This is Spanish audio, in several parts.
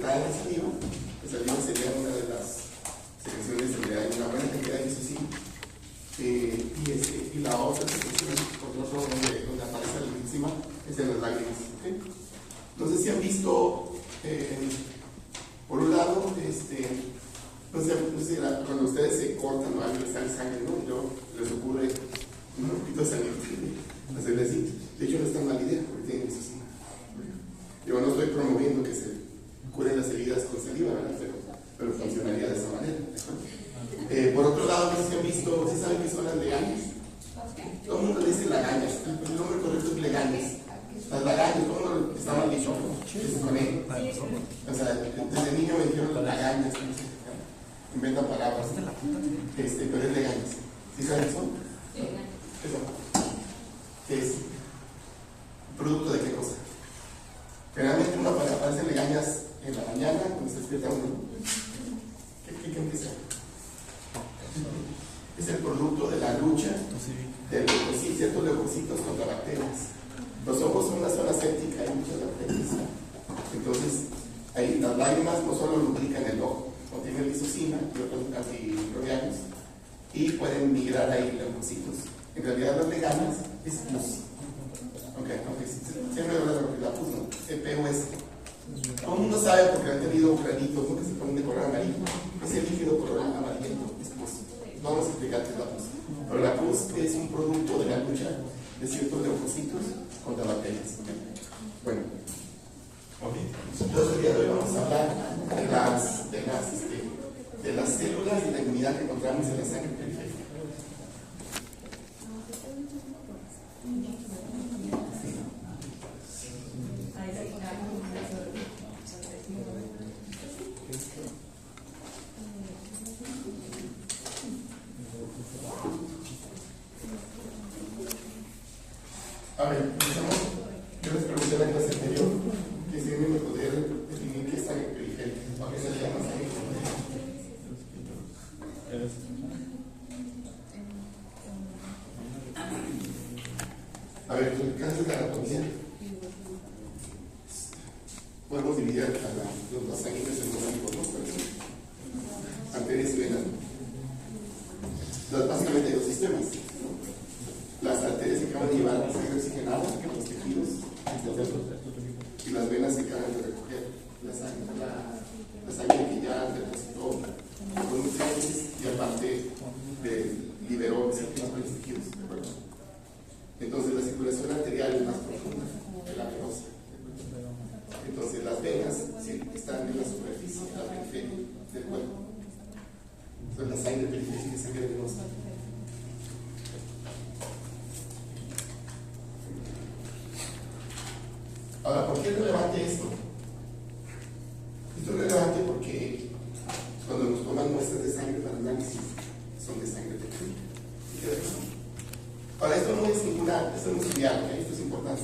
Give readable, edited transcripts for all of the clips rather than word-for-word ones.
está en la saliva. La saliva sería una de las secreciones donde hay una buena cantidad de lisocima. Y la otra secreción, por otro donde aparece la lisocima, es en las lágrimas. ¿Okay? No sé si han visto, por un lado, no sé cuando ustedes se cortan o algo les sale sangre, ¿no? Y luego les ocurre un poquito de sangre, hacerle así. De hecho, no es tan mala idea porque tienen lisocima. Yo no estoy promoviendo que se curen las heridas con saliva, ¿verdad? Pero funcionaría de esa manera. Por otro lado, no sé si han visto, ¿sí saben qué son las legañas? Todo el mundo le dice lagañas, el nombre correcto es legañas. Las lagañas, todo el mundo está mal dicho, con él. O sea, desde niño me dijeron las lagañas, inventan palabras, pero es legañas. ¿Sí saben qué son? Eso. ¿Qué es? ¿Producto de qué cosa? Generalmente uno aparece legañas en la mañana cuando se despierta uno. ¿Qué empieza? Es el producto de la lucha de ciertos leucocitos contra bacterias. Los ojos son una zona séptica, hay muchas bacterias. Entonces, ahí las lágrimas no solo lubrican el ojo, contienen lisocima y otros antimicrobianos y pueden migrar ahí leucocitos. En realidad, las legañas es pus. Siempre habla de la pus, ¿no? PUS. Todo el mundo sabe porque han tenido granitos, ¿no? Que se ponen de color amarillo. Ese líquido color amarillento es pus. No vamos a explicar qué es la pus. Pero la pus es un producto de la lucha de ciertos leucocitos contra bacterias. Bueno, entonces el día de hoy vamos a hablar de las células y la inmunidad que encontramos en la sangre periférica. A ver, empezamos. Yo les pregunté en la clase anterior que si me podría definir qué es sangre periférica, o qué se le llama sangre periférica. A ver, en el caso de la anatomía, podemos dividir los sanguíneos en dos tipos, ¿no? Arterias y venas. Básicamente hay dos sistemas. Las arterias se encargan de llevar la sangre oxigenada a los tejidos y las venas se encargan de recoger la sangre que ya depositó los nutrientes y aparte liberó ciertos tejidos. ¿De acuerdo? Entonces la circulación arterial es más profunda que la venosa. Entonces las venas están en la superficie, en la periferia del cuerpo. Entonces la sangre periférica es sangre venosa. Ahora, ¿por qué es relevante esto? Esto es relevante porque cuando nos toman muestras de sangre para análisis, son de sangre periférica. Ahora, esto no es trivial, esto es importante.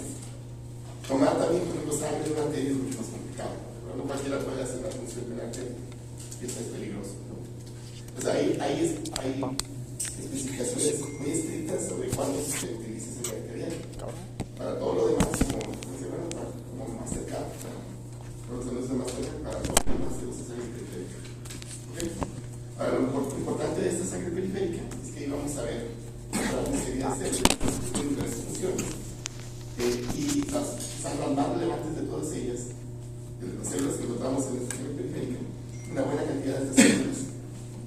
Tomar también, por ejemplo, sangre de una arteria es mucho más complicado. Pero no cualquiera puede hacer una función de una arteria. Esto es peligroso, ¿no? Pues hay especificaciones muy estrictas sobre cuándo se utiliza esa arterial. Para todo lo demás, como más cercano, para los demás para todo lo demás se usa sangre periférica. ¿Okay? Ahora, lo importante de esta sangre periférica es que ahí vamos a ver una serie de células que tienen diversas funciones. Y las más relevantes de todas ellas, de las células que encontramos en esta sangre periférica, una buena cantidad de estas células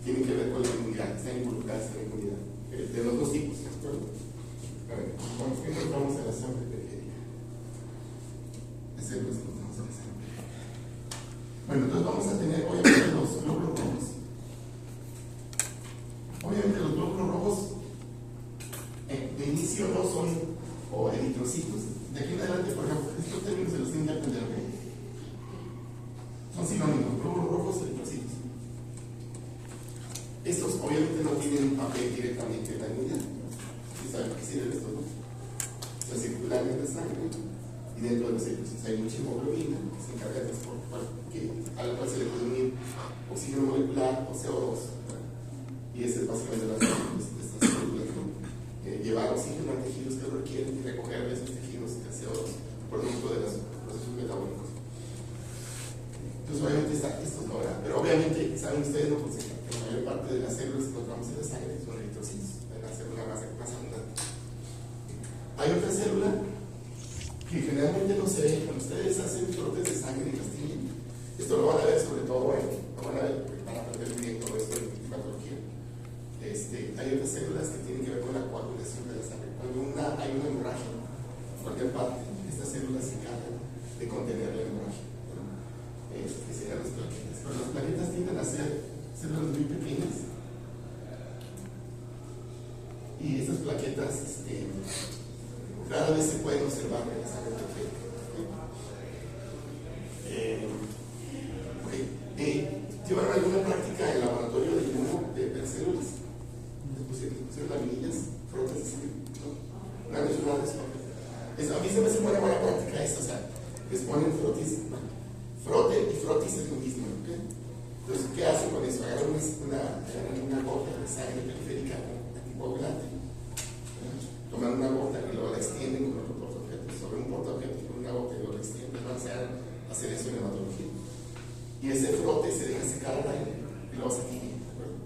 tienen que ver con la inmunidad, están involucradas en la inmunidad, de los dos tipos, ¿de acuerdo? A ver, vamos que encontramos en la sangre periférica. Las células que encontramos en la sangre periférica. Bueno, entonces vamos a tener obviamente los glóbulos rojos. Obviamente los glóbulos rojos de inicio no son eritrocitos. De aquí en adelante, por ejemplo, estos términos se los tienen que aprender, ¿ok? Son sinónimos, glóbulos rojos, eritrocitos. Estos obviamente no tienen un papel directamente en la inmunidad. ¿Sí saben para qué sirven estos, no? O sea, circulan en la sangre y dentro de los eritrocitos hay mucha hemoglobina que se encarga de transportar, a la cual se le puede unir oxígeno molecular o CO2. Y ese es básicamente la función de estas células, ¿no? Llevar oxígeno a tejidos que lo requieren y recoger esos tejidos de CO2 producto de los procesos metabólicos. Entonces, Entonces obviamente esto no, ¿verdad? Pero obviamente, saben ustedes, no, pues, que la mayor parte de las células que encontramos en la sangre son eritrocitos, es la célula más abundante. Hay otra célula que generalmente no se ve. Cuando ustedes hacen frotes de sangre y las tienen, esto lo van a ver sobre todo, lo van a ver para aprender bien todo esto en hematología. Hay otras células que tienen que ver con la coagulación de la sangre. Cuando hay una hemorragia, en cualquier parte, estas células se encargan de contener la hemorragia, que serían las plaquetas. Pero las plaquetas tienden a ser células muy pequeñas, y estas plaquetas rara vez se pueden observar en la sangre perfecta. ¿Llevaron alguna práctica en el laboratorio de dibujo de células? ¿Les pusieron laminillas, frotes de sangre? ¿No? ¿No han hecho nada de eso? A mí se me hace buena práctica eso, o sea, les ponen frotis, frote y frotis es lo mismo, ¿ok? Entonces, ¿qué hacen con eso? Agarran una gota de sangre periférica anticoagulante, toman una gota y luego la extienden con otro portaobjetos, sobre un portaobjetos con una gota y luego la extienden, van a hacer eso en hematología. Y ese frote se deja secar al aire y luego se tiñe, ¿de acuerdo?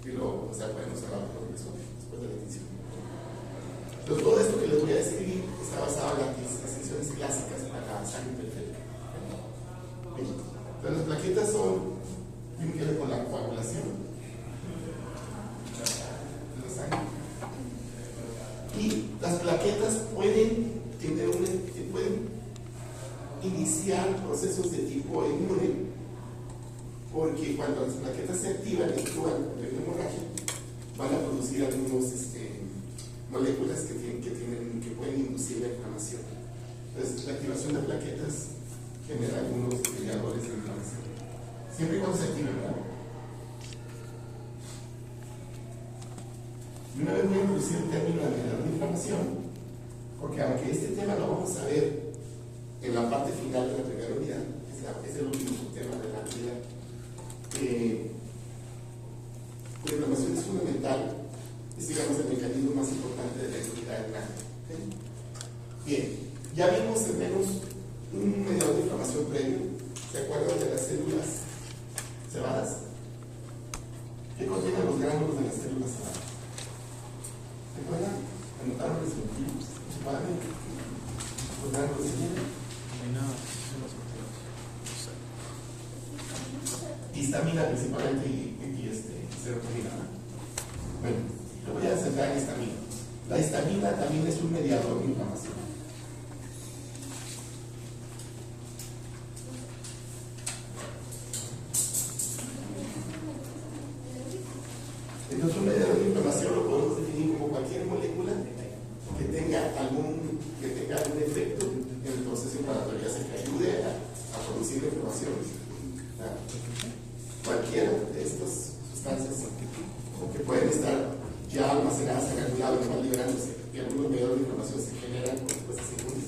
Y luego, pueden usar por eso después de la tinción. Entonces, todo esto que les voy a describir está basado en las secciones clásicas para la sangre perfecta. Entonces, las plaquetas tienen que ver con la coagulación de la sangre. Y las plaquetas pueden iniciar procesos de tipo inmune, porque cuando las plaquetas se activan y actúan con la hemorragia, van a producir algunas moléculas que pueden inducir la inflamación. Entonces, la activación de plaquetas genera algunos mediadores de inflamación, siempre y cuando se activen, ¿verdad? Y una vez voy a introducir el término de mediador de inflamación, porque aunque este tema lo vamos a ver en la parte final de la primera unidad, es el último tema de la unidad. La inflamación es fundamental, es, digamos, el mecanismo más importante de la inmunidad humana. ¿Okay? Bien, ya vimos al menos un mediador de inflamación previo. ¿Se acuerdan de las células cebadas? ¿Qué contienen los gránulos de las células cebadas? ¿Se acuerdan? ¿Anotaron los motivos? Los gránulos de células. Histamina principalmente y serotonina. Bueno, yo voy a centrar en histamina. La histamina también es un mediador de inflamación. Entonces, un mediador de inflamación lo podemos definir como cualquier molécula que tenga algún efecto en el proceso inflamatorio, que ayude a producir la inflamación. Cualquiera de estas sustancias que pueden estar ya almacenadas en algún lado, que van liberándose, y algunos mediadores de inflamación se generan con respuestas inmunes.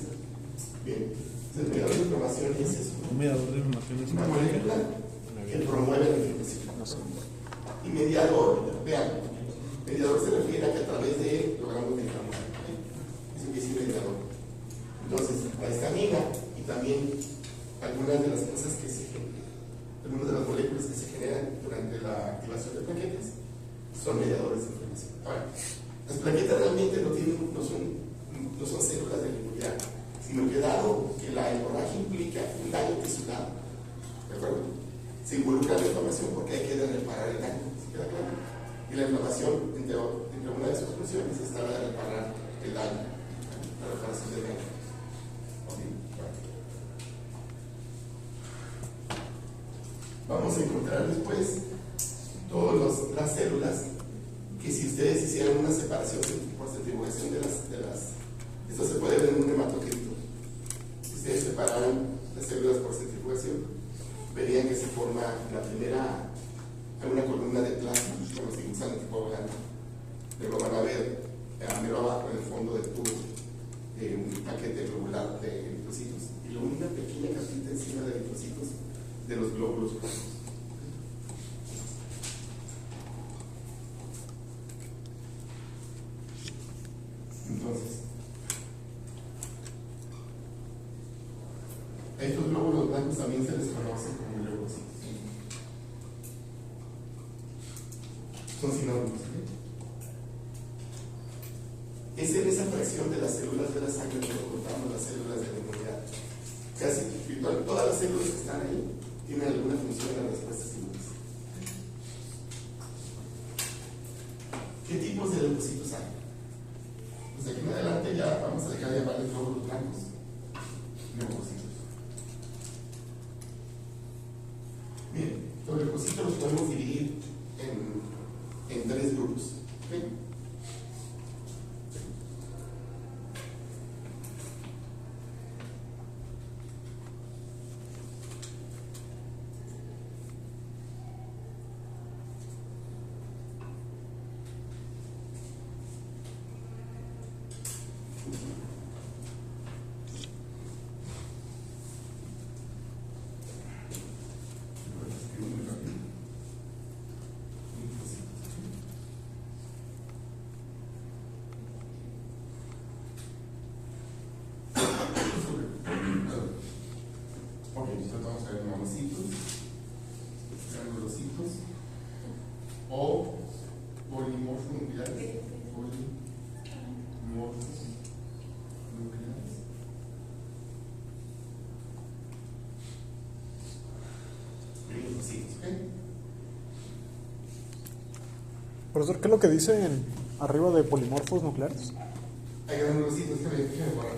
Bien, entonces el mediador de inflamación es eso. Un mediador de inflamación es una molécula que promueve la inflamación. Y mediador, vean, mediador se refiere a que a través de él logramos la inflamación. Eso quiere decir mediador. Entonces, la histamina y también algunas de las cosas que se generan, algunas de las moléculas que se generan durante la activación de plaquetas son mediadores de inflamación. Ahora, las plaquetas realmente no son células de la inmunidad, sino que dado que la hemorragia implica un daño tisular, ¿de acuerdo? Se involucra la inflamación porque hay que reparar el daño, ¿se queda claro? Y la inflamación, entre una de sus funciones, está la de reparar el daño, la reparación del daño. Vamos a encontrar después todas las células que, si ustedes hicieran una separación por centrifugación de las esto se puede ver en un hematocrito. Si ustedes separaran las células por centrifugación, verían que se forma una columna de plasma, como si usan anticoagulante. Luego van a ver mero abajo en el fondo del tubo un paquete globular de eritrocitos y luego una pequeña capita encima de eritrocitos de los glóbulos rojos. Entonces, a estos glóbulos blancos también se les conoce como son sinónimos. Es en esa fracción de las células de la sangre donde encontramos las células de la inmunidad. Casi todas las células que están ahí tienen alguna función en las respuestas inmunes. ¿Qué tipos de leucocitos hay? Pues de aquí en adelante ya vamos a dejar de llamarles glóbulos blancos, leucocitos. Bien, los leucocitos los podemos dividir en tres grupos. ¿Okay? Granulocitos o polimorfos nucleares. Polimorfos nucleares. Granulocitos, ¿ok? Profesor, ¿qué es lo que dice arriba de polimorfos nucleares? Hay granulocitos que me borrar.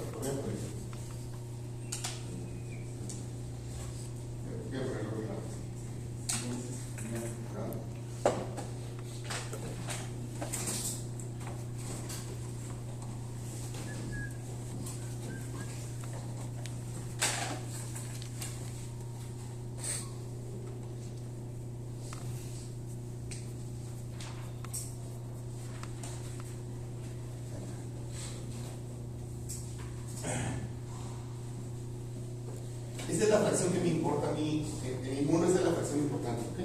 Esa es la fracción que me importa a mí. En inmuno esa es la fracción importante, ¿ok?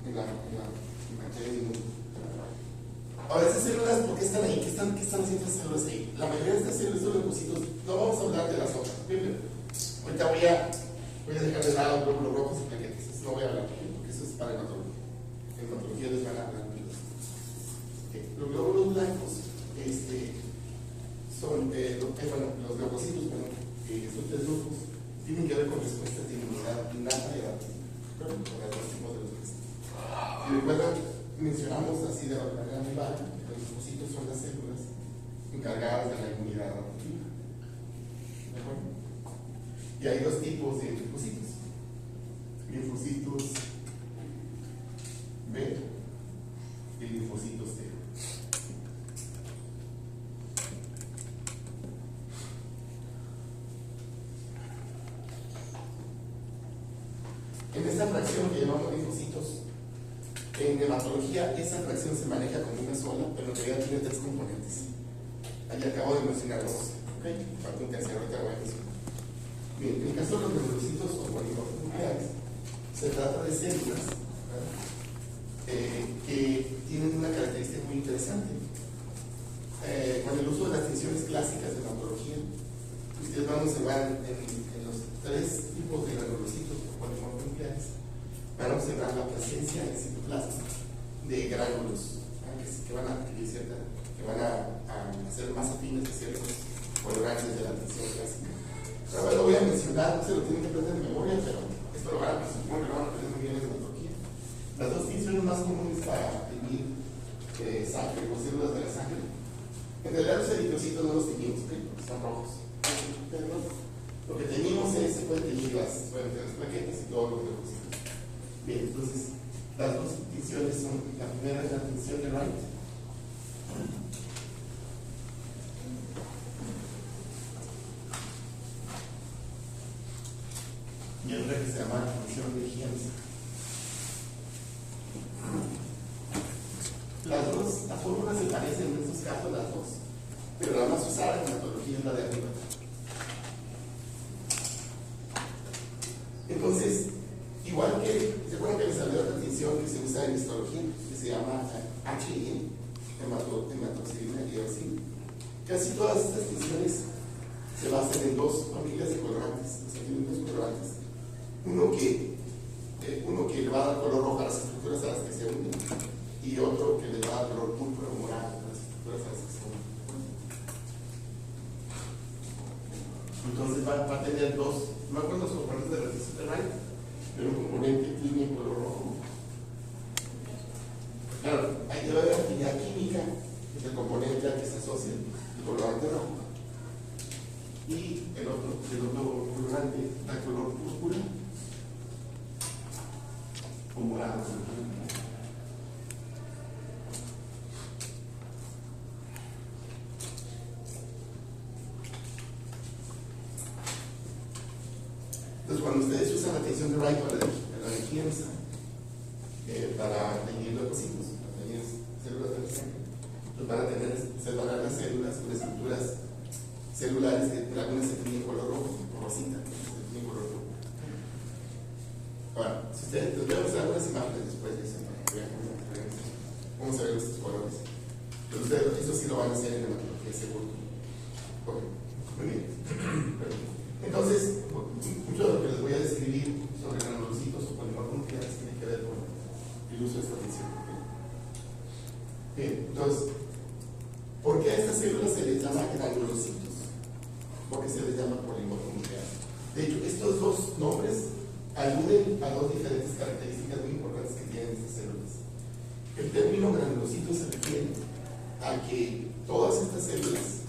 En la materia de inmuno. Ahora, esas células, ¿por qué están ahí? ¿Qué están haciendo esas células ahí? La mayoría de estas células son leucocitos. No vamos a hablar de las otras. Ahorita voy a dejar de lado glóbulos rojos y plaquetas. Eso no voy a hablar, porque eso es para hematología. En hematología les van a hablar. Los glóbulos blancos son, los leucocitos, son tres grupos. Tienen que ver con respuestas de inmunidad innata y adaptativa, con los tipos de leucocitos. Si recuerdan, mencionamos así de manera muy vaga que los leucocitos son las células encargadas de la inmunidad adaptativa. ¿De acuerdo? Y hay dos tipos de linfocitos: linfocitos B y linfocitos T. En esta fracción que llamamos linfocitos, en hematología esa fracción se maneja como una sola, pero en realidad tiene tres componentes. Ahí acabo de mencionar dos, ¿ok? Falta un tercero, ahorita voy a mencionar. Bien, en el caso de los granulocitos o polimorfos nucleares, se trata de células que tienen una característica muy interesante. Con el uso de las tensiones clásicas de hematología, ustedes van a observar en los tres tipos de granulocitos polimorfos nucleares, van a observar la presencia en el citoplasma de gránulos que van a hacer más afines a ciertos colorantes de la tensión clásica. Ahora lo voy a mencionar, no se lo tienen que aprender de memoria, pero esto lo van a aprender muy bien en hematología. Las dos tensiones más comunes para teñir sangre o células de la sangre, en realidad los eritrocitos no los teñimos, ¿okay? Porque están rojos. Pero lo que teñimos se pueden teñir las plaquetas y todos los leucocitos. Bien, entonces las dos tensiones son: la primera es la tensión de Wright. Y otra que se llama tensión de Giemsa. Las fórmulas se parecen en estos casos, las dos, pero la más usada en hematología es la de arriba. Entonces, igual que, ¿se acuerdan que les hablé de otra tensión que se usa en histología, que se llama HI, hematoxilina y eosina? Casi todas estas tensiones se basan en dos familias de colorantes, o sea, tienen dos colorantes. Uno que le va a dar color rojo a las estructuras a las que se unen, y otro pero un componente tiene color rojo. Claro, hay debe haber actividad química, que es el componente al que se asocia el colorante rojo. Y el otro colorante da color púrpura o morado. Entonces, cuando ustedes usan la tensión de Wright para la energía para teñir leucocitos, para teñir células de la sangre, pues van a tener separar las células con estructuras celulares que algunas se tienen color rojo, o rosita, se tienen color rojo. Ahora, si ustedes les voy a mostrar algunas imágenes después de eso, para que vean cómo se ven estos colores. Pero ustedes, eso sí lo van a hacer en hematología seguro. Ok, muy bien. Entonces, mucho de lo que les voy a describir sobre granulocitos o polimorfos nucleares tiene que ver con el uso de esta tensión. Bien, entonces, ¿por qué a estas células se les llama granulocitos? ¿Por qué se les llama polimorfos nucleares? De hecho, estos dos nombres aluden a dos diferentes características muy importantes que tienen estas células. El término granulocito se refiere a que todas estas células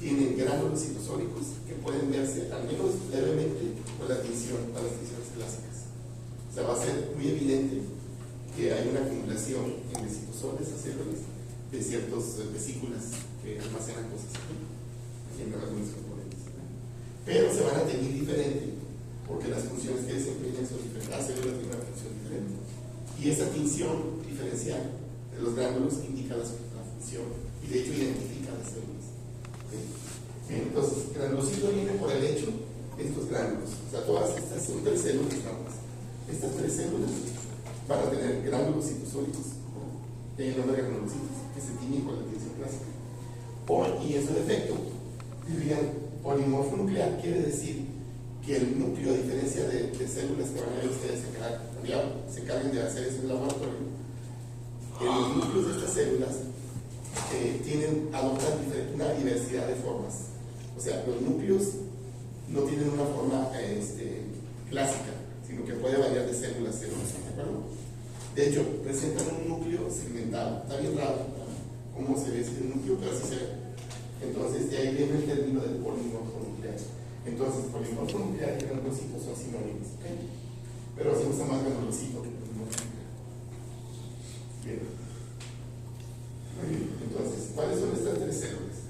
tienen gránulos citosólicos que pueden verse al menos levemente con las tinciones clásicas. O sea, va a ser muy evidente que hay una acumulación en el citosol de esas células de ciertas vesículas que almacenan cosas aquí en algunos componentes. Pero se van a tener diferente porque las funciones que desempeñan son diferentes. Cada célula tiene una función diferente. Y esa tinción diferencial de los gránulos indica la función y de hecho identifica las células. Entonces, granulocito viene por el hecho de estos gránulos. O sea, todas estas son tres células nada más. Estas tres células van a tener gránulos citosólicos, que el nombre de granulocitos, que se tiñen con la tinción clásica. Y en su defecto, dirían polimorfo nuclear, quiere decir que el núcleo, a diferencia de células que van a ver ustedes se encarguen de hacer eso en el laboratorio, los núcleos de estas células adoptan una diversidad de formas. O sea, los núcleos no tienen una forma clásica, sino que puede variar de célula a célula, ¿de acuerdo? De hecho, presentan un núcleo segmentado. Está bien raro cómo se ve ese núcleo, pero así se ve. Entonces, de ahí viene el término del polimorfo nuclear. Entonces, polimorfo nuclear y granulocito son sinónimos, ¿ok? Pero se usa más granulocito que polimorfo nuclear. Bien. Muy bien. Entonces, ¿cuáles son estas tres células?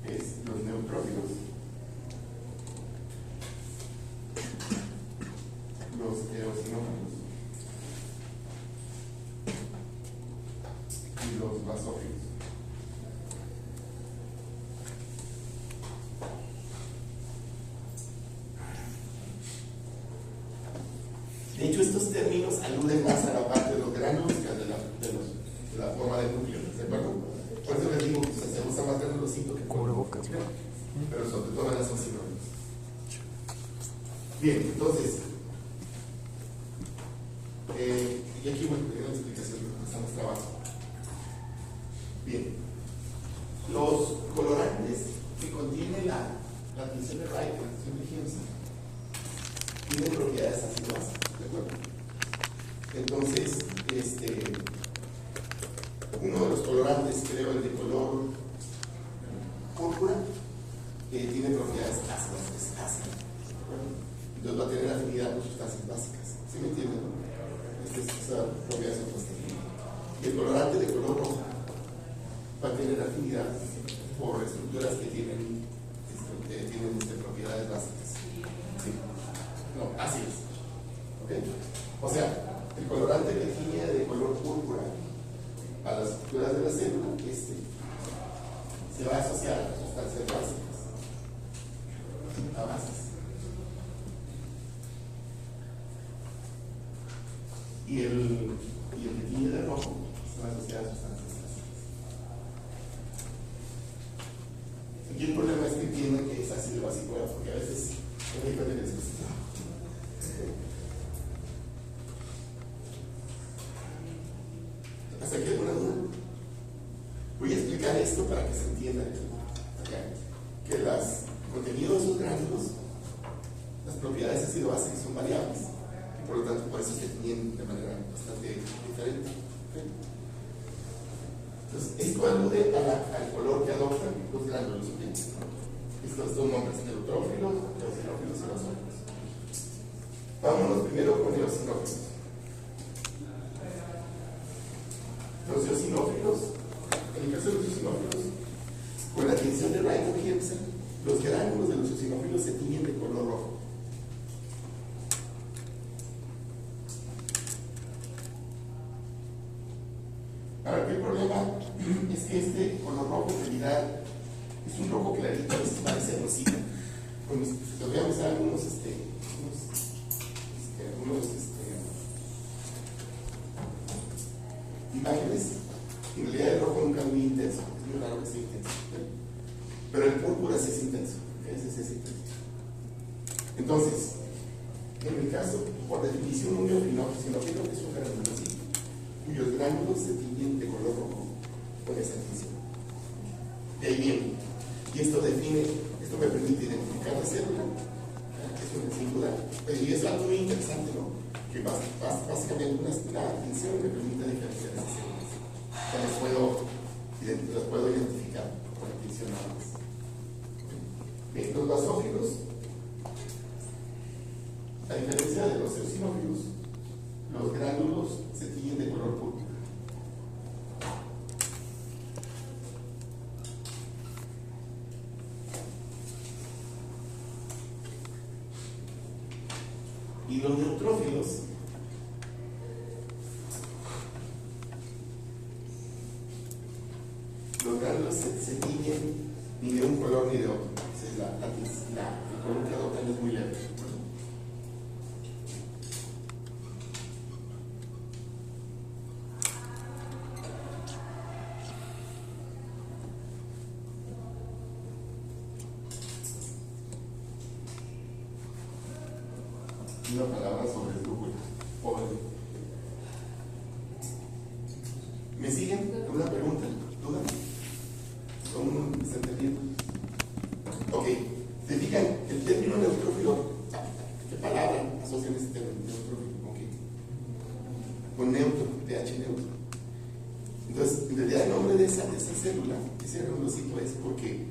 Es los neutrófilos, los eosinófilos y los basófilos. De hecho, estos términos aluden más a la parte de los gránulos que a de la forma del núcleo, ¿de acuerdo? Por eso les digo que se usa más granulocito que cubrebocas, pero sobre todo las son sinónimos. Bien, entonces, y aquí bueno, viene la explicación de lo que estamos trabajando. Bien, los colorantes que contiene la tensión de Wright, la tensión de Giemsa, tienen propiedades ácido-básicas, ¿de acuerdo? Entonces, uno de los colorantes, creo, el de color púrpura, tiene propiedades ácidas, es ácido, ¿de acuerdo? Entonces va a tener afinidad con sustancias básicas, ¿sí me entienden? ¿No? Esa propiedad es opuesta. Y el colorante de color rojo va a tener afinidad por estructuras que tienen propiedades básicas. ¿Sí? No, ácidas. ¿Ok? O sea, el colorante que tiene de color púrpura a las estructuras de la célula, se va a asociar a sustancias básicas, a bases. Y el que tiene de rojo se va a asociar a sustancias básicas. Aquí el problema es que entiendan que es ácido básico, porque a veces hay que tener eso. ¿Hasta aquí alguna duda? Voy a explicar esto para que se entienda que el contenido de esos gránulos, las propiedades ácido base son variables, y por lo tanto por eso se tiñen de manera bastante diferente. ¿Okay? Entonces, esto alude al color que adoptan los gránulos. ¿Okay? Estos dos nombres, neutrófilos, eosinófilos y basófilos. Vámonos primero con eosinófilos. Los eosinófilos, en el caso de los eosinófilos, con la tinción de Reinhold-Jensen, los gránulos de los eosinófilos se tiñen de color rojo. Ahora, ¿qué problema? Es que este color rojo en realidad es un rojo clarito, parece rosita. Bueno, les voy a mostrar algunos imágenes. En realidad el rojo nunca es muy intenso, es muy raro que sea intenso, ¿sí? Pero el púrpura sí es intenso, ese sí es intenso. Entonces, en el caso, por definición, un eosinófilo es un granulo así, cuyos gránulos se tiñen de color rojo con esa tinción. De ahí viene. Y esto me permite identificar la célula, es una sin duda, y es algo muy interesante, ¿no? Que básicamente una tinción me permite diferenciar esas células. O sea, las puedo identificar con la tinción nada más. Bien, los basófilos, a diferencia de los eosinófilos, los gránulos se tiñen de color púrpura. Y los neutrófilos los gránulos se tiñen ni de un color ni de otro. El color que adoptan es muy leve. Una palabra sobre el brújula. ¿Me siguen? ¿Alguna pregunta? ¿Duda? ¿Cómo se entendiendo? Ok. ¿Se fijan? El término neutrófilo, ¿qué palabra asocian ese término neutrófilo? Okay. Con neutro, pH neutro. Entonces, en realidad el nombre de esa célula, ese granulocito, es porque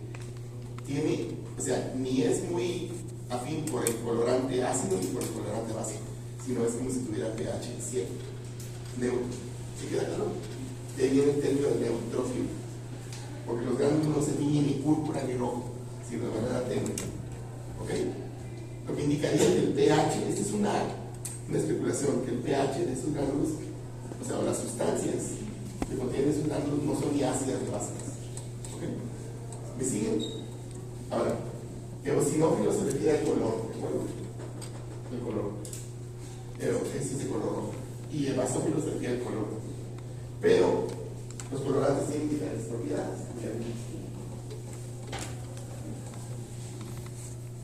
tiene, o sea, ni es muy afín por el colorante ácido ni por el colorante básico, sino es como si tuviera pH 100, neutro. ¿Sí queda claro? De ahí viene el término de neutrófilo, porque los gránulos no se tiñen ni púrpura ni rojo, sino de manera tenue. ¿Ok? Lo que indicaría que el pH, esta es una especulación, que el pH de estos gránulos, o sea, las sustancias que contienen esos gránulos no son ni ácidas ni básicas. ¿Ok? ¿Me siguen? Ahora, eosinófilo se refiere al color, ¿de acuerdo? El color. Pero ese es de color rojo. Y el basófilo se refiere al color. Pero los colorantes tienen diferentes propiedades.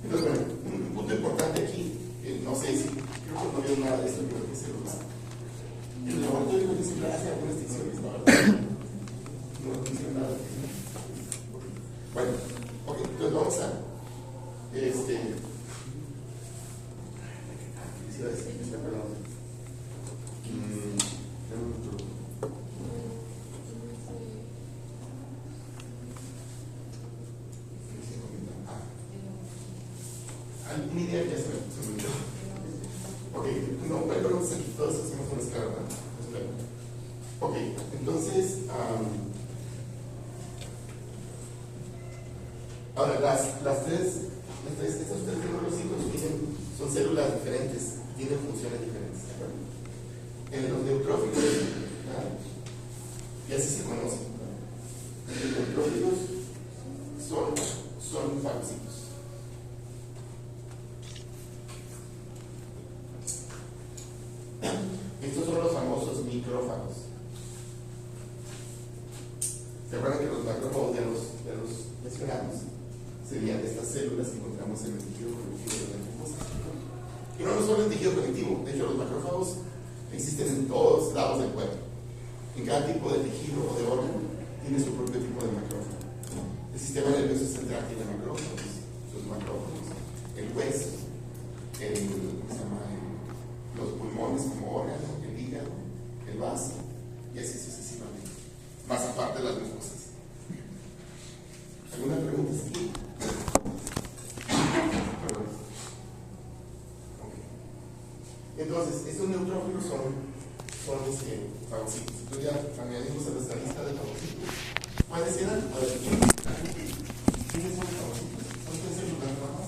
Entonces, bueno, un punto importante aquí, no sé si, creo que no veo nada de esto, creo que es celular. En el laboratorio creo que siempre hace algunas distinciones, la verdad. No dice nada. Bueno, ok, entonces vamos a. Alguna idea ya se me olvidó. Ok, no, pero aquí todos hacemos una escala, ¿verdad? Ok, entonces, ahora estos tres granulocitos son células diferentes, tienen funciones diferentes, ¿de acuerdo? En los neutrófilos, y así se conocen, los neutrófilos son fagocitos. Estos son los famosos micrófagos. ¿Se acuerdan que los macrófagos de los mencionamos serían estas células que encontramos en el tejido conectivo de la glucosa? Y no solo en el tejido conectivo, de hecho los macrófagos existen en todos lados del cuerpo. En cada tipo de tejido o de órgano tiene su propio tipo de macrófago. El sistema nervioso central tiene macrófagos, sus macrófagos. El hueso, ¿cómo se llama? Los pulmones como órgano, el hígado, el vaso, y así sucesivamente. Más aparte de las mucosas. ¿Alguna pregunta aquí? Perdón. Okay. Entonces, estos neutrófilos son fagocitos. Entonces ya añadimos a nuestra lista de fagocitos. ¿Cuáles eran? A ver, ¿quiénes son los fagocitos? Son 3 células nada más.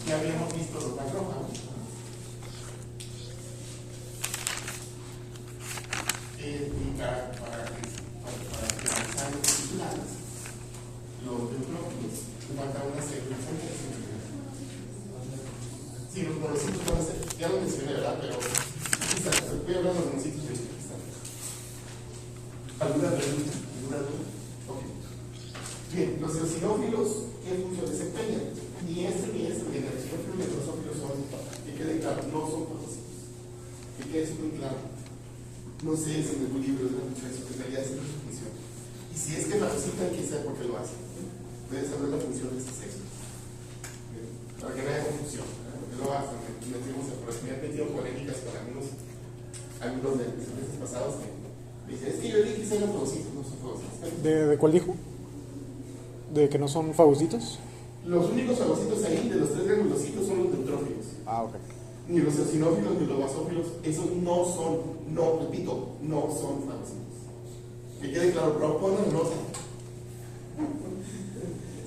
Ya habíamos visto los macrófagos. Y para finalizar los titulares, los neutrófilos, le falta una célula. Sí, los monocitos van a ser, ya lo mencioné, ¿verdad? Pero voy a hablar de los monocitos de ¿Alguna pregunta? ¿Alguna duda? Ok. Bien, los eosinófilos, ¿qué función desempeñan? Ni este, ni el eosinófilo ni el drosófilo son, que quede claro, no son fagocitos. Que quede muy claro. No sé si en el libro es mucho eso, que en realidad es su función. Y si es que fagocitan, quién sabe por qué lo hacen. Debes saber la función de ese sexo. Para que no haya confusión. Porque luego hasta me he metido polémicas con algunos de los meses pasados que me dicen, es que yo dije que son fagocitos, no son fagocitos. ¿De cuál dijo? ¿De que no son fagocitos? Los únicos fagocitos ahí, de los 3 granulocitos, son los neutrófilos. Ah, ok. Ni los eosinófilos ni los basófilos, esos no son, no, repito, no son fagocitos. Que quede claro, pero pongan nota.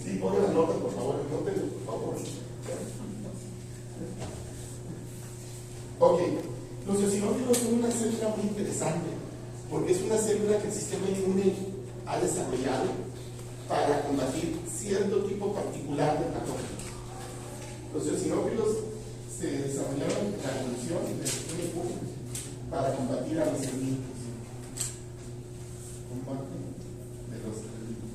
Sí, pongan la nota, por favor, noten, por favor. Ok, los eosinófilos son una célula muy interesante, porque es una célula que el sistema inmune ha desarrollado para combatir cierto tipo particular de patógenos. Los eosinófilos se desarrollaron en la evolución del sistema inmune para combatir a los enemigos. Combate de los enemigos.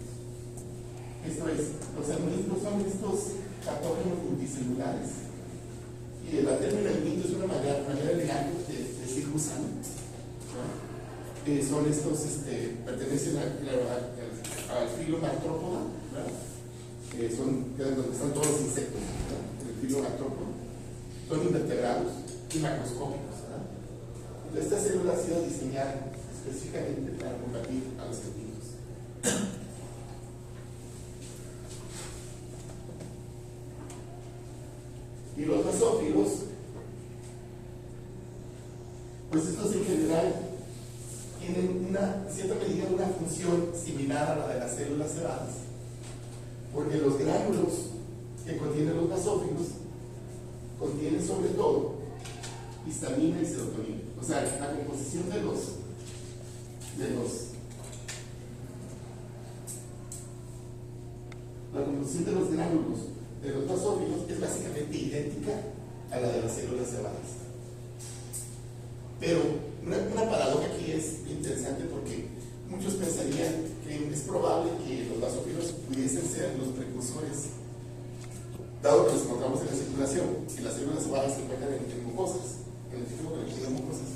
Esto es, los organismos son estos patógenos multicelulares. Y el término elemento es una manera elegante de decir gusano. Son estos, pertenecen al filo artrópoda, son donde están todos los insectos, el filo artrópoda. Son invertebrados y macroscópicos. Esta célula ha sido diseñada específicamente para combatir a los enemigos. Y los basófilos, pues estos en general tienen en cierta medida una función similar a la de las células cebadas, porque los gránulos que contienen los basófilos contienen sobre todo histamina y serotonina. O sea, la composición de los gránulos de los basófilos es básicamente idéntica a la de las células cebadas. Pero una paradoja aquí es interesante porque muchos pensarían que es probable que los basófilos pudiesen ser los precursores, dado que los encontramos en la circulación, y las células cebadas se encuentran en mucosas, en el tejido conectivo de mucosas.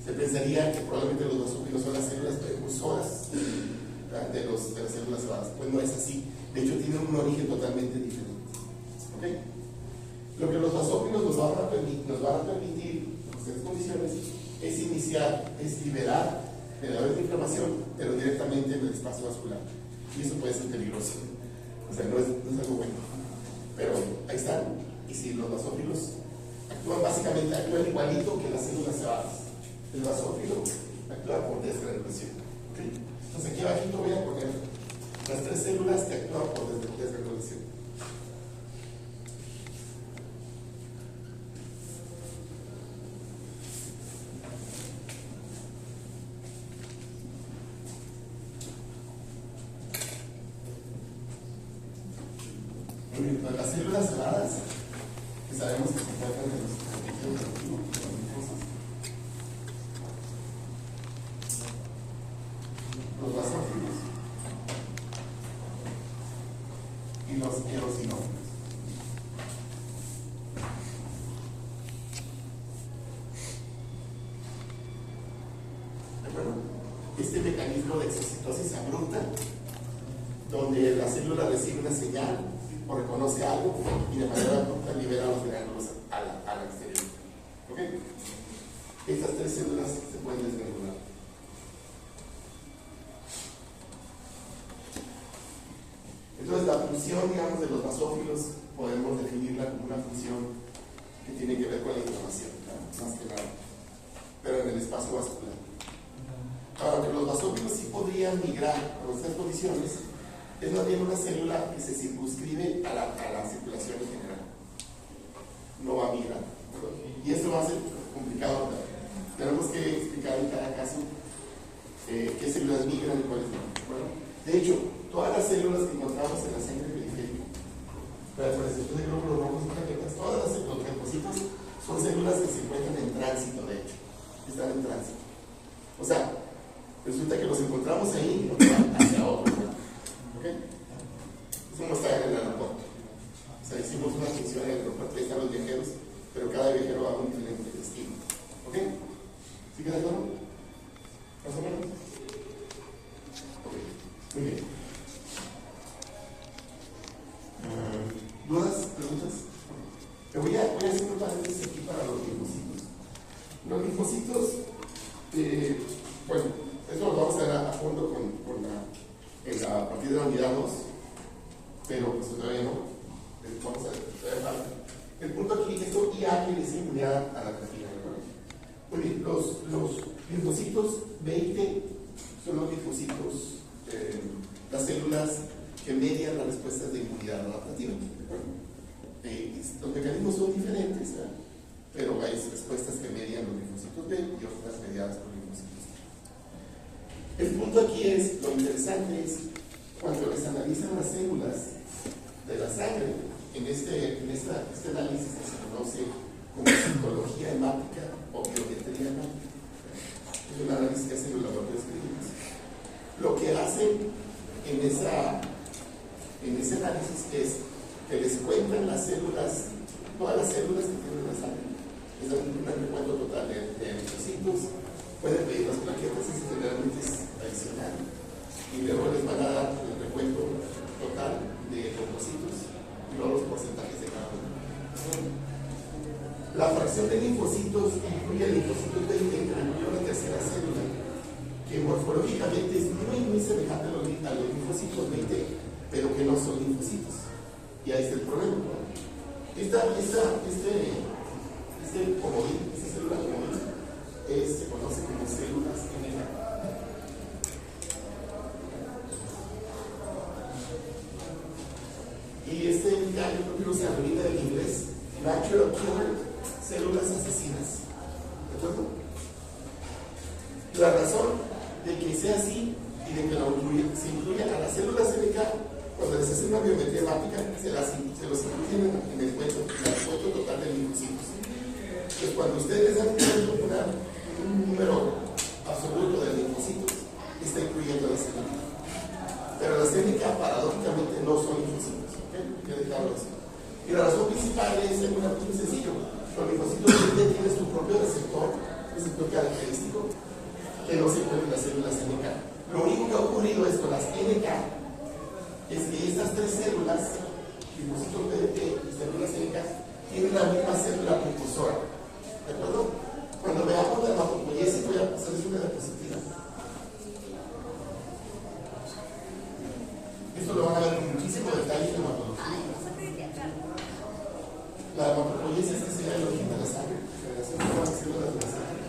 Se pensaría que probablemente los basófilos son las células precursoras de las células cebadas. Pues no es así. De hecho, tienen un origen totalmente diferente. ¿Okay? Lo que los basófilos nos van a permitir, en estas condiciones, es liberar generadores de inflamación, pero directamente en el espacio vascular. Y eso puede ser peligroso. O sea, no es algo bueno. Pero ahí están. Y si los basófilos actúan igualito que las células cebadas. El basófilo actúa por desgranulación. ¿Okay? Entonces aquí abajito voy a poner las 3 células que actúan por desgranulación. Muy bien, las células cebadas, que sabemos que se encuentran en los tejidos conectivos, en las mucosas. Los basófilos y los eosinófilos. ¿De acuerdo? Este mecanismo de exocitosis abrupta, donde la célula recibe una señal o reconoce algo y de manera abrupta libera los gránulos ¿Ok? Estas tres células se pueden desvincular. Entonces, la función, digamos, de los basófilos podemos definirla como una función que tiene que ver con la inflamación, ¿no? Más que nada, pero en el espacio vascular. Ahora, que los basófilos sí podrían migrar por estas condiciones, es más bien una célula que se circunscribe a la circulación en general. No va a migrar. Y esto va a ser complicado. Tenemos que explicar en cada caso qué células migran y cuáles no. Bueno, de hecho, todas las células que encontramos en la sangre periférica, por excepción de glóbulos rojos y plaquetas, todas los linfocitos son células que se encuentran en tránsito, de hecho. Están en tránsito. O sea, resulta que los encontramos ahí y nos van hacia otro lugar. ¿Ok? Es como estar en el aeropuerto. O sea, hicimos una función en el aeropuerto, ahí están los viajeros, pero cada viajero va a un diferente destino. ¿Ok? ¿Sí queda claro? ¿Más o menos? Ok. Muy bien. ¿Dudas? ¿Preguntas? Voy a hacer un paréntesis aquí para los linfocitos. Los linfocitos, bueno, eso lo vamos a ver a fondo a partir de la unidad 2, pero pues todavía no. Vamos a ver. El punto aquí es esto IA quiere decir inmunidad a la creatina. Muy bien, los linfocitos 20 son los linfocitos, las células que median las respuestas de inmunidad adaptativa. Los mecanismos son diferentes, pero hay respuestas que median los linfocitos B y otras mediadas por linfocitos T. El punto aquí es, lo interesante es, cuando les analizan las células de la sangre, en este análisis que se conoce como psicología hemática o biometría hemática, es un análisis que hacen los laboratorios clínicos. Lo que hacen en ese análisis es que les cuentan las células, todas las células que tienen la sangre, les dan un recuento total de linfocitos, pueden pedir las plaquetas, eso generalmente es adicional, y luego les van a dar el recuento total de linfocitos y luego los porcentajes de cada uno. La fracción de linfocitos incluye linfocitos B que incluye una tercera célula, que morfológicamente es muy semejante a los linfocitos 20, pero que no son linfocitos. Y ahí está el problema. Este comodín, esta célula comodín, se conoce como células NK. Y este NK, yo creo que usa la unidad del inglés, Natural Killer, células asesinas. ¿De acuerdo? La razón de que sea así y de que se incluya a las células NK, cuando les hacen una biometría hemática, se los incluyen en el cuento total de linfocitos. Entonces, cuando ustedes les dan un número absoluto de linfocitos, está incluyendo las células. Pero las NK, paradójicamente, no son linfocitos. ¿Okay? Ya dejamos eso. Y la razón principal es muy sencillo. Los linfocitos tienen su propio receptor característico, que no se encuentra en las células NK. Lo único que ha ocurrido es con las NK, es que estas tres células, linfocitos BDT y células NK, tienen la misma célula precursora. ¿De acuerdo? Cuando veamos la hematopoiesis, voy a pasarles una diapositiva. Esto lo van a ver con muchísimo detalle en hematología. La hematopoiesis, que sería el origen de la sangre, generación de nuevas células de la sangre,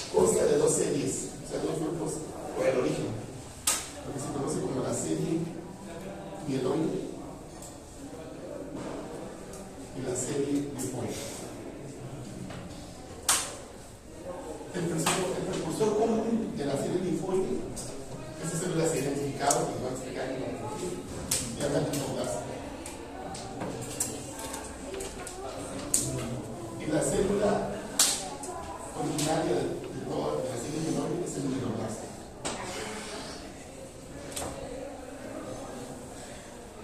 consta de dos series, o sea, dos grupos por el origen. Lo que se conoce como la serie mieloide y la serie linfoide. El precursor común de la serie linfoide, esta célula se identificaba, que voy a explicar en la linfoide, se llama linfoblasta. Y la célula originaria de toda la serie mieloide es el mieloblasta.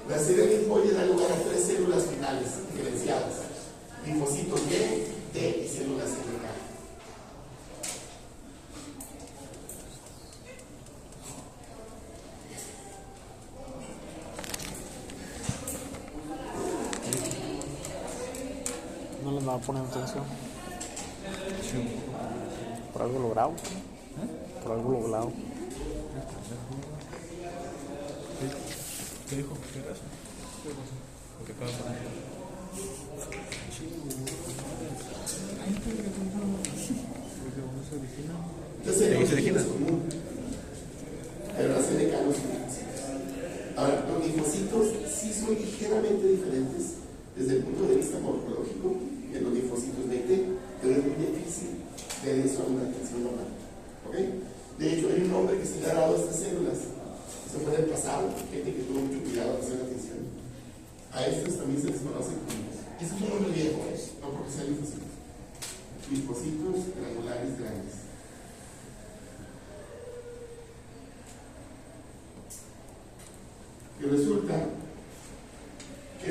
La serie linfoide da lugar a tres células finales diferenciadas: linfocitos B, T y células NK. No les va a poner atención. Por algo logrado. Por algo logrado. ¿Qué dijo? ¿Qué era eso? Lo que acaba de pasar. Entonces, ¿De ahí se origina? es común. Pero la CDK no es común. Ahora, los linfocitos sí son ligeramente diferentes desde el punto de vista morfológico de los linfocitos de T, pero es muy difícil de eso a una atención normal. ¿Ok? De hecho, hay un nombre que se le ha dado a estas células. Eso fue en el pasado, gente que tuvo mucho cuidado de hacer atención. A estos también se les conoce como. Eso es un nombre viejo, no porque sean linfocitos. Linfocitos granulares grandes. Y resulta que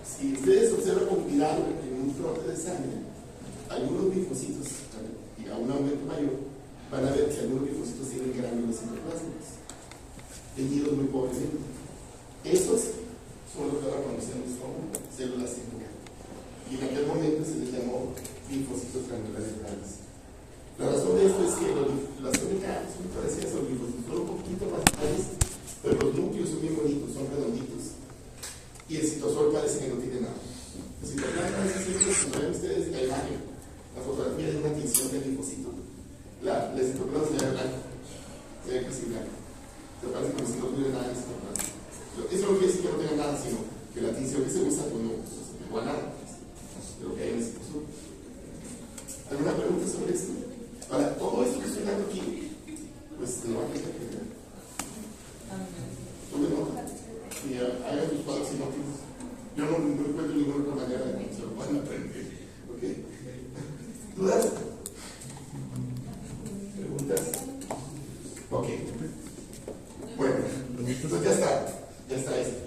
si ustedes observan con cuidado en un frote de sangre, algunos linfocitos, y a un aumento mayor, van a ver que algunos linfocitos tienen gránulos citoplásmicos, teñidos muy pobremente. Esos son los que ahora conocemos como células CDK. Y en aquel momento se les llamó linfocitos granulares grandes. La razón de esto es que las CDK son parecidas a los linfocitos, son un poquito más grandes, pero los núcleos son bien bonitos, son redonditos. Y el citosol parece que no tiene nada. El citoplasma es siempre, si ven ustedes la imagen, la fotografía de una tinción del linfocito. El citoplasma se ve blanco, se ve casi blanco. Se parece como si no tuviera nada de citoplasma. Eso no quiere decir que no tenga nada, sino que la tinción que se usa, pues no, igual nada de lo que hay en el citosol. ¿Alguna pregunta sobre esto? Ahora, todo esto que estoy dando aquí, pues lo van a tener que ver. Tomen nota y hagan tus cuadros sinópticos. Yo no encuentro ninguna otra manera de que se lo puedan aprender. ¿Ok? ¿Dudas? ¿Preguntas? Ok. Bueno, entonces ya está esto.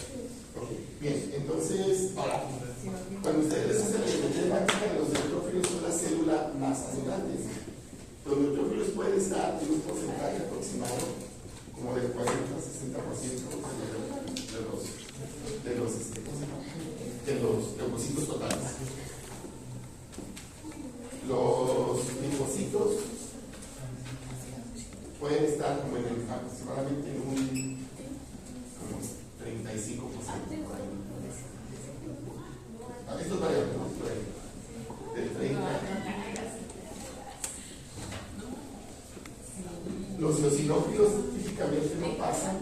Ok, bien, entonces, ahora, cuando ustedes hacen la geometría hemática, los neutrófilos son la célula más abundante. Los neutrófilos pueden estar en un porcentaje aproximado como del 40-60% de los leucocitos totales. Los linfocitos pueden estar como aproximadamente en un 35%. Esto es variable, ¿no? Del 30%. Los eosinófilos típicamente no pasan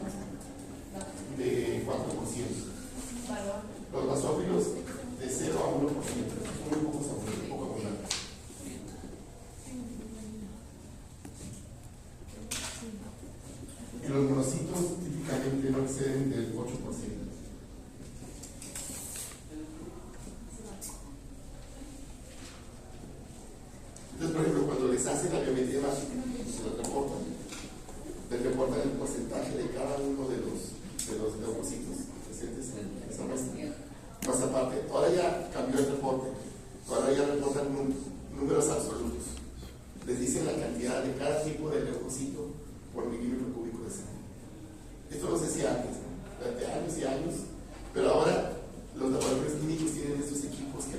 de 4%. Los basófilos de 0 a 1%. Son muy pocos abundantes, poco abundantes. Y los monocitos típicamente no exceden del 8%. Entonces, por ejemplo, cuando les hacen la biometría básica, se los reportan. Les reportan el porcentaje de cada uno de los leucocitos presentes en esa muestra. Más aparte, ahora ya cambió el reporte. Ahora ya reportan números absolutos. Les dicen la cantidad de cada tipo de leucocito por milímetro cúbico de sangre. Esto no se hacía antes, ¿no? Durante años y años. Pero ahora los laboratorios clínicos tienen estos equipos que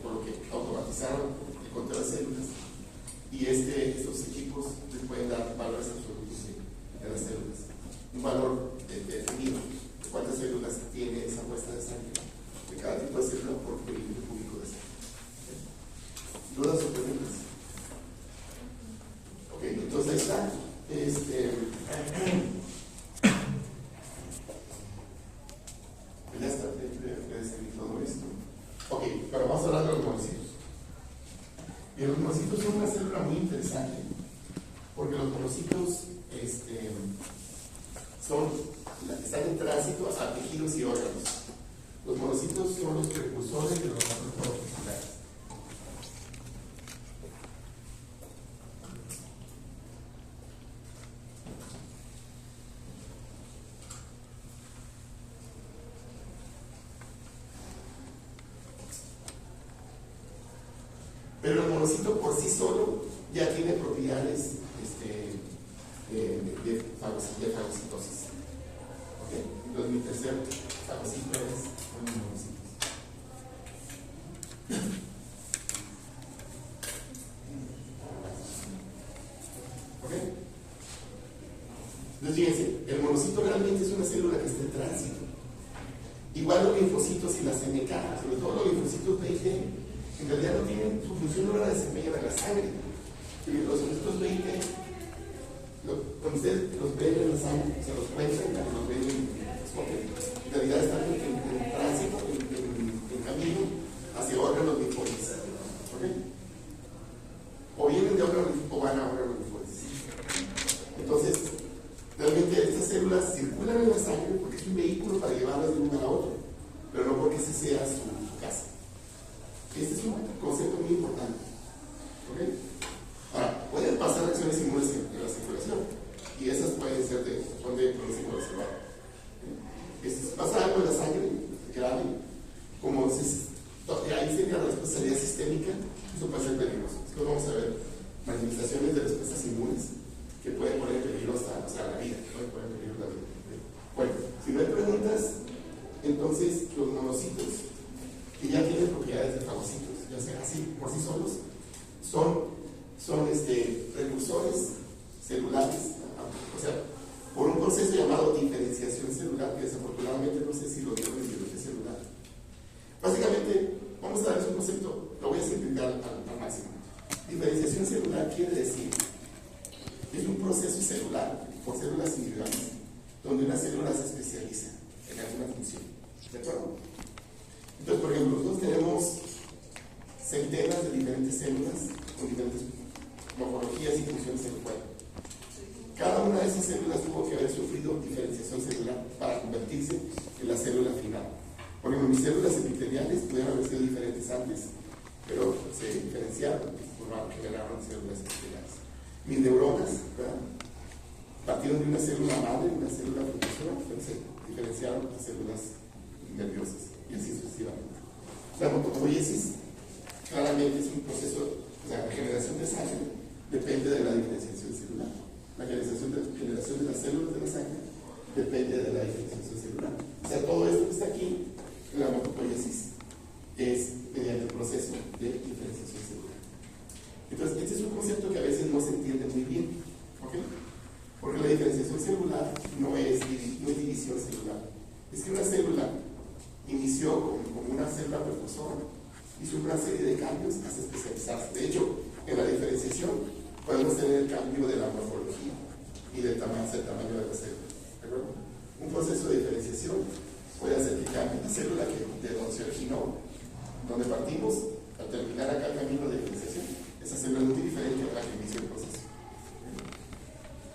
por lo que automatizaron el conteo de células. Y estos equipos les pueden dar valores absolutos de las células. Un valor definido de cuántas células tiene esa muestra de sangre de cada tipo de célula por milímetro cúbico de sangre. ¿Dudas o preguntas? Ok, entonces ahí está. Ya está, puede seguir todo esto. Ok, pero vamos a hablar de los monocitos. Y los monocitos son una célula muy interesante, porque los monocitos están en tránsito a tejidos y órganos. Los monocitos son los precursores de los macrófagos musculares. Pero el monocito por sí solo ya tiene propiedades de fagocitosis. ¿Okay? Entonces mi tercer fagocito es un monocito. Entonces, fíjense, el monocito realmente es una célula que está en tránsito. Igual los linfocitos y las MK, sobre todo los linfocitos B y T, en realidad no tienen su función, no la desempeñan en la sangre. Y los linfocitos B y T, cuando ustedes los ven en la sangre, se los cuentan, los ven en realidad están en tránsito, en camino hacia órganos linfoides. ¿Ok? O vienen de órganos o van a órganos linfoides. Entonces, realmente estas células circulan en la sangre porque es un vehículo para llevarlas de un lugar a otro, pero no porque ese sea su casa. Este es un concepto muy importante. ¿Ok? Ahora, pueden pasar reacciones inmunes en la circulación y esas pueden ser de producción observada. Pasa algo en la sangre grave, como ahí sería la respuesta sistémica, eso puede ser peligroso. Después vamos a ver manifestaciones de respuestas inmunes que pueden poner en peligro la vida, pueden poner en peligro la vida. Bueno, si no hay preguntas, entonces los monocitos, que ya tienen propiedades de fagocitos, ya sea así por sí solos, son precursores celulares, o sea, por un proceso llamado diferenciación celular, que desafortunadamente no sé si lo vieron en biología celular. Básicamente, vamos a darles un concepto, lo voy a simplificar al máximo. Diferenciación celular quiere decir que es un proceso celular por células individuales, donde una célula se especializa en alguna función. ¿De acuerdo? Entonces, por ejemplo, nosotros tenemos centenas de diferentes células con diferentes morfologías y funciones en el cuerpo. Cada una de esas células tuvo que haber sufrido diferenciación celular para convertirse en la célula final. Por ejemplo, mis células epiteliales pudieron haber sido diferentes antes, pero se diferenciaron y generaron células epiteliales. Mis neuronas, ¿verdad?, partieron de una célula madre, una célula precursora, pero se diferenciaron a células nerviosas y así sucesivamente. La motopoiesis claramente es un proceso, o sea, la generación de sangre depende de la diferenciación celular. La generación de las células de la sangre depende de la diferenciación celular. O sea, todo esto que está aquí, la motopoiesis, es mediante el proceso de diferenciación celular. Entonces, este es un concepto que a veces no se entiende muy bien. ¿Ok? Porque la diferenciación celular no es división celular. Es que una célula inició como una célula precursora, hizo una serie de cambios hasta especializarse. De hecho, en la diferenciación podemos tener el cambio de la morfología y del tamaño de la célula. ¿De acuerdo? Un proceso de diferenciación puede hacer que cambie la célula de donde se originó, donde partimos, al terminar acá el camino de diferenciación, esa célula es muy diferente a la que inició el proceso.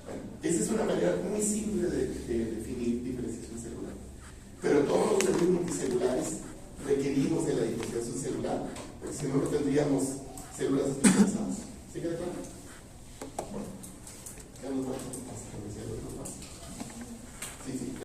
Bueno, esa es una manera muy simple de definir diferenciación celular. Pero todos los organismos multicelulares requerimos de la diferenciación celular, porque si no, no tendríamos células especializadas. ¿Sí queda claro? Bueno, ya nos vamos a pasar a los más.